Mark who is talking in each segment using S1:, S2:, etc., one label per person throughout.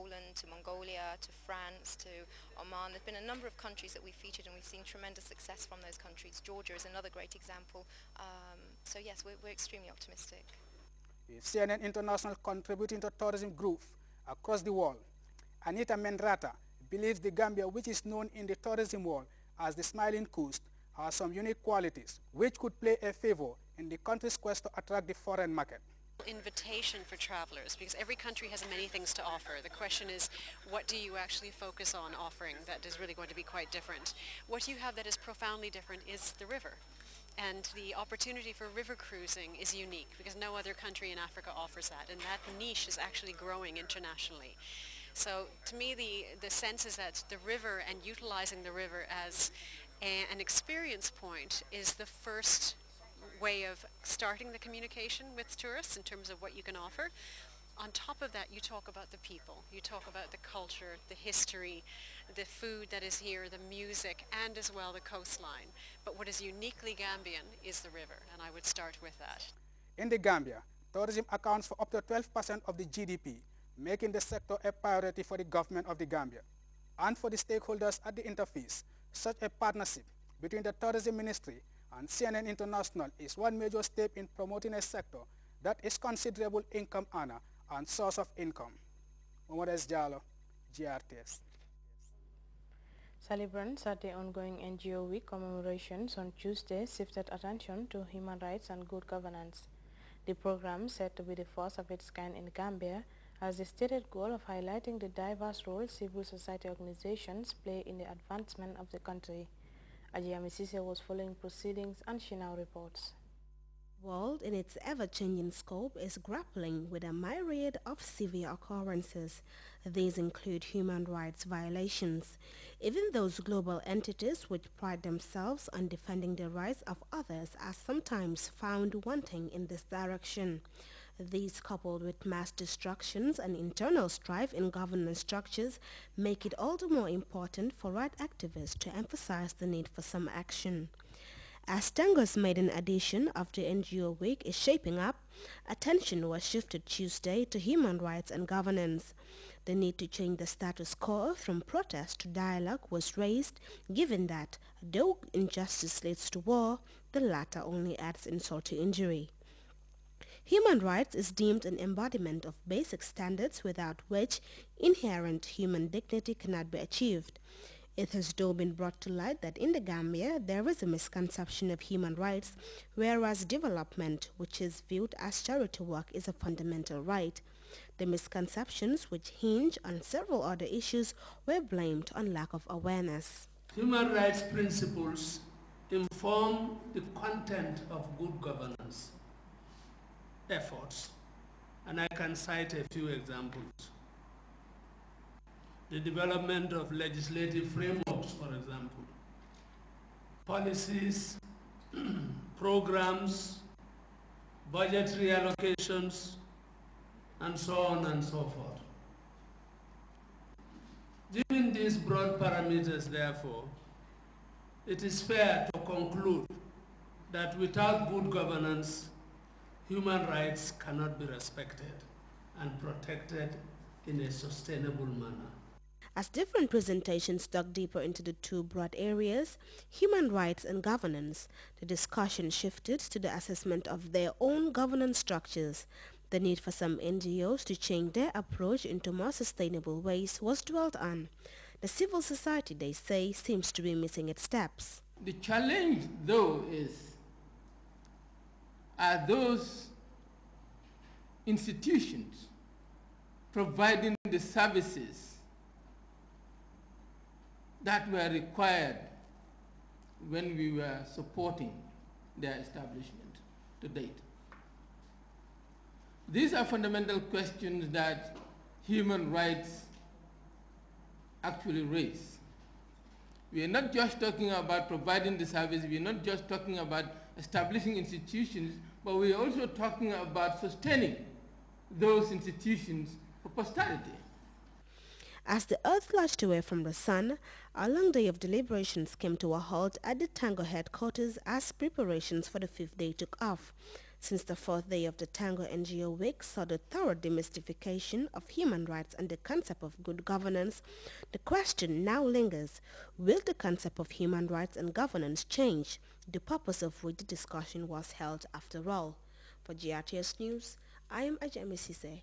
S1: Poland to Mongolia to France to Oman. There's been a number of countries that we've featured, and we've seen tremendous success from those countries. Georgia is another great example. So yes, we're extremely optimistic.
S2: CNN International contributing to tourism growth across the world, Anita Mendrata believes the Gambia, which is known in the tourism world as the Smiling Coast, has some unique qualities which could play a favor in the country's quest to attract the foreign market.
S3: Invitation for travelers, because every country has many things to offer. The question is, what do you actually focus on offering that is really going to be quite different? What you have that is profoundly different is the river. And the opportunity for river cruising is unique because no other country in Africa offers that, and that niche is actually growing internationally. So to me, the sense is that the river and utilizing the river as an experience point is the first way of starting the communication with tourists in terms of what you can offer. On top of that, you talk about the people, you talk about the culture, the history, the food that is here, the music, and as well the coastline. But what is uniquely Gambian is the river, and I would start with that.
S2: In the Gambia, tourism accounts for up to 12% of the GDP, making the sector a priority for the government of the Gambia. And for the stakeholders at the interface, such a partnership between the Tourism Ministry and CNN International is one major step in promoting a sector that is considerable income earner and source of income. Mohamed Jallo, GRTS.
S4: Celebrants at the ongoing NGO Week commemorations on Tuesday shifted attention to human rights and good governance. The program, said to be the first of its kind in Gambia, has the stated goal of highlighting the diverse role civil society organizations play in the advancement of the country. Ajia Misise was following proceedings, and she now reports.
S5: The world, in its ever-changing scope, is grappling with a myriad of severe occurrences. These include human rights violations. Even those global entities which pride themselves on defending the rights of others are sometimes found wanting in this direction. These, coupled with mass destructions and internal strife in governance structures, make it all the more important for right activists to emphasize the need for some action. As Tango's maiden edition of the NGO Week is shaping up, attention was shifted Tuesday to human rights and governance. The need to change the status quo from protest to dialogue was raised, given that, though injustice leads to war, the latter only adds insult to injury. Human rights is deemed an embodiment of basic standards without which inherent human dignity cannot be achieved. It has though been brought to light that in the Gambia there is a misconception of human rights, whereas development, which is viewed as charity work, is a fundamental right. The misconceptions, which hinge on several other issues, were blamed on lack of awareness.
S6: Human rights principles inform the content of good governance efforts, and I can cite a few examples. The development of legislative frameworks, for example, policies, programs, budgetary allocations, and so on and so forth. Given these broad parameters, therefore, it is fair to conclude that without good governance, human rights cannot be respected and protected in a sustainable manner.
S5: As different presentations dug deeper into the two broad areas, human rights and governance, the discussion shifted to the assessment of their own governance structures. The need for some NGOs to change their approach into more sustainable ways was dwelt on. The civil society, they say, seems to be missing its steps.
S7: The challenge, though, are those institutions providing the services that were required when we were supporting their establishment to date. These are fundamental questions that human rights actually raise. We are not just talking about providing the service, we are not just talking about establishing institutions, but we are also talking about sustaining those institutions for posterity.
S5: As the earth flashed away from the sun, a long day of deliberations came to a halt at the Tango headquarters as preparations for the fifth day took off. Since the fourth day of the Tango NGO Week saw the thorough demystification of human rights and the concept of good governance, the question now lingers, will the concept of human rights and governance change, the purpose of which the discussion was held after all? For GRTS News, I am Ajami Sise.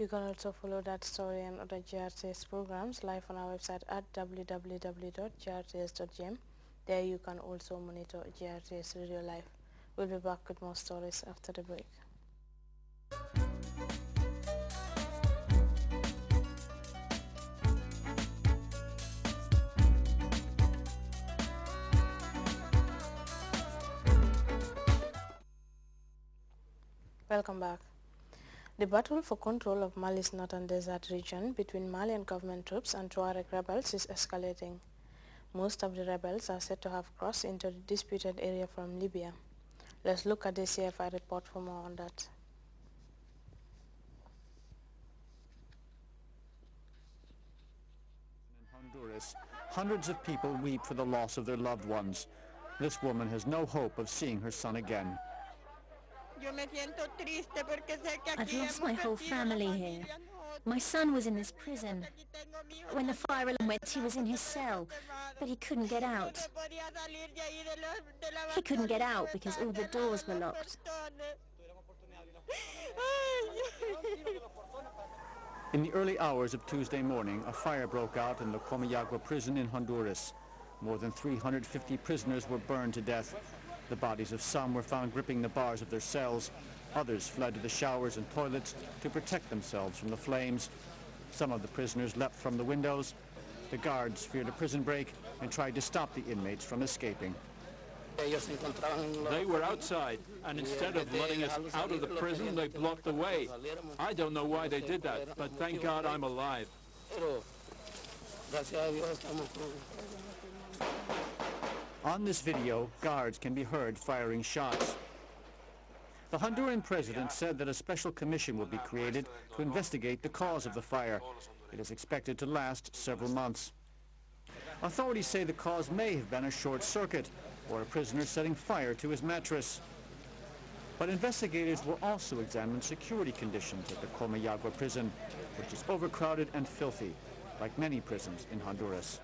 S4: You can also follow that story and other GRTS programs live on our website at www.grts.gm. There you can also monitor GRTS Radio Live. We'll be back with more stories after the break. Welcome back. The battle for control of Mali's northern desert region between Malian government troops and Tuareg rebels is escalating. Most of the rebels are said to have crossed into the disputed area from Libya. Let's look at the CFI report for more on that.
S8: In Honduras, hundreds of people weep for the loss of their loved ones. This woman has no hope of seeing her son again.
S9: I've lost my whole family here. My son was in this prison. When the fire alarm went, he was in his cell, but he couldn't get out. He couldn't get out because all the doors were locked.
S8: In the early hours of Tuesday morning, a fire broke out in the Comayagua prison in Honduras. More than 350 prisoners were burned to death. The bodies of some were found gripping the bars of their cells. Others fled to the showers and toilets to protect themselves from the flames. Some of the prisoners leapt from the windows. The guards feared a prison break and tried to stop the inmates from escaping.
S10: They were outside, and instead of letting us out of the prison, they blocked the way. I don't know why they did that, but thank God I'm alive.
S8: On this video, guards can be heard firing shots. The Honduran president said that a special commission will be created to investigate the cause of the fire. It is expected to last several months. Authorities say the cause may have been a short circuit or a prisoner setting fire to his mattress. But investigators will also examine security conditions at the Comayagua prison, which is overcrowded and filthy, like many prisons in Honduras.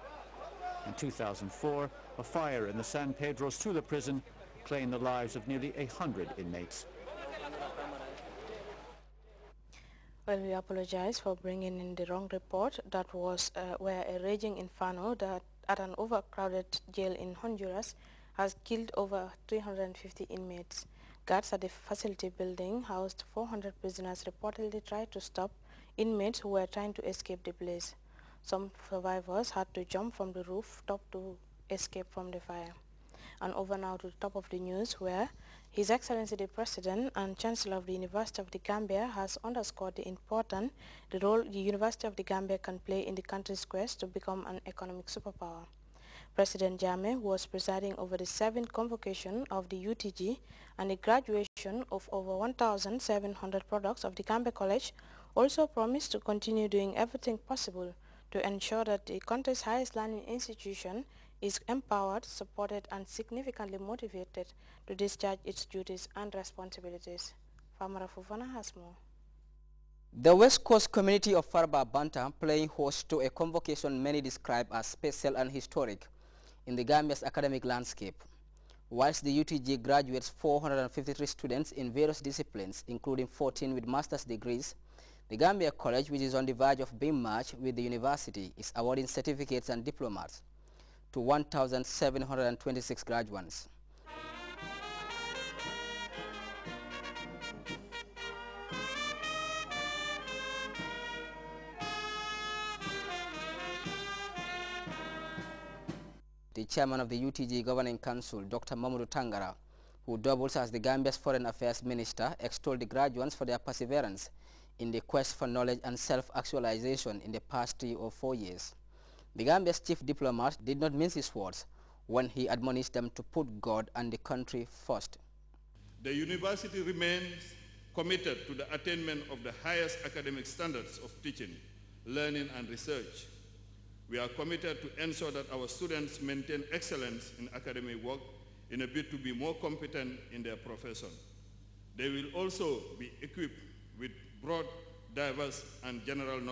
S8: In 2004, a fire in the San Pedro Sula prison claimed the lives of nearly 100 inmates.
S4: Well, we apologize for bringing in the wrong report. That was where a raging inferno that at an overcrowded jail in Honduras has killed over 350 inmates. Guards at the facility building housed 400 prisoners reportedly tried to stop inmates who were trying to escape the blaze. Some survivors had to jump from the rooftop to escape from the fire. And over now to the top of the news, where His Excellency the President and Chancellor of the University of the Gambia has underscored the role the University of the Gambia can play in the country's quest to become an economic superpower. President Jammeh, who was presiding over the 7th convocation of the UTG and the graduation of over 1,700 products of the Gambia College, also promised to continue doing everything possible to ensure that the country's highest learning institution is empowered, supported and significantly motivated to discharge its duties and responsibilities. Famara Fufana has more.
S11: The West Coast community of Farba Banta playing host to a convocation many describe as special and historic in the Gambia's academic landscape. Whilst the UTG graduates 453 students in various disciplines, including 14 with master's degrees, the Gambia College, which is on the verge of being merged with the university, is awarding certificates and diplomas to 1,726 graduates. The chairman of the UTG Governing Council, Dr. Mamadou Tangara, who doubles as the Gambia's Foreign Affairs Minister, extolled the graduates for their perseverance in the quest for knowledge and self-actualization in the past 3 or 4 years. The Gambia's chief diplomat did not mince his words when he admonished them to put God and the country first.
S12: The university remains committed to the attainment of the highest academic standards of teaching, learning and research. We are committed to ensure that our students maintain excellence in academic work in a bid to be more competent in their profession. They will also be equipped with broad, diverse, and general knowledge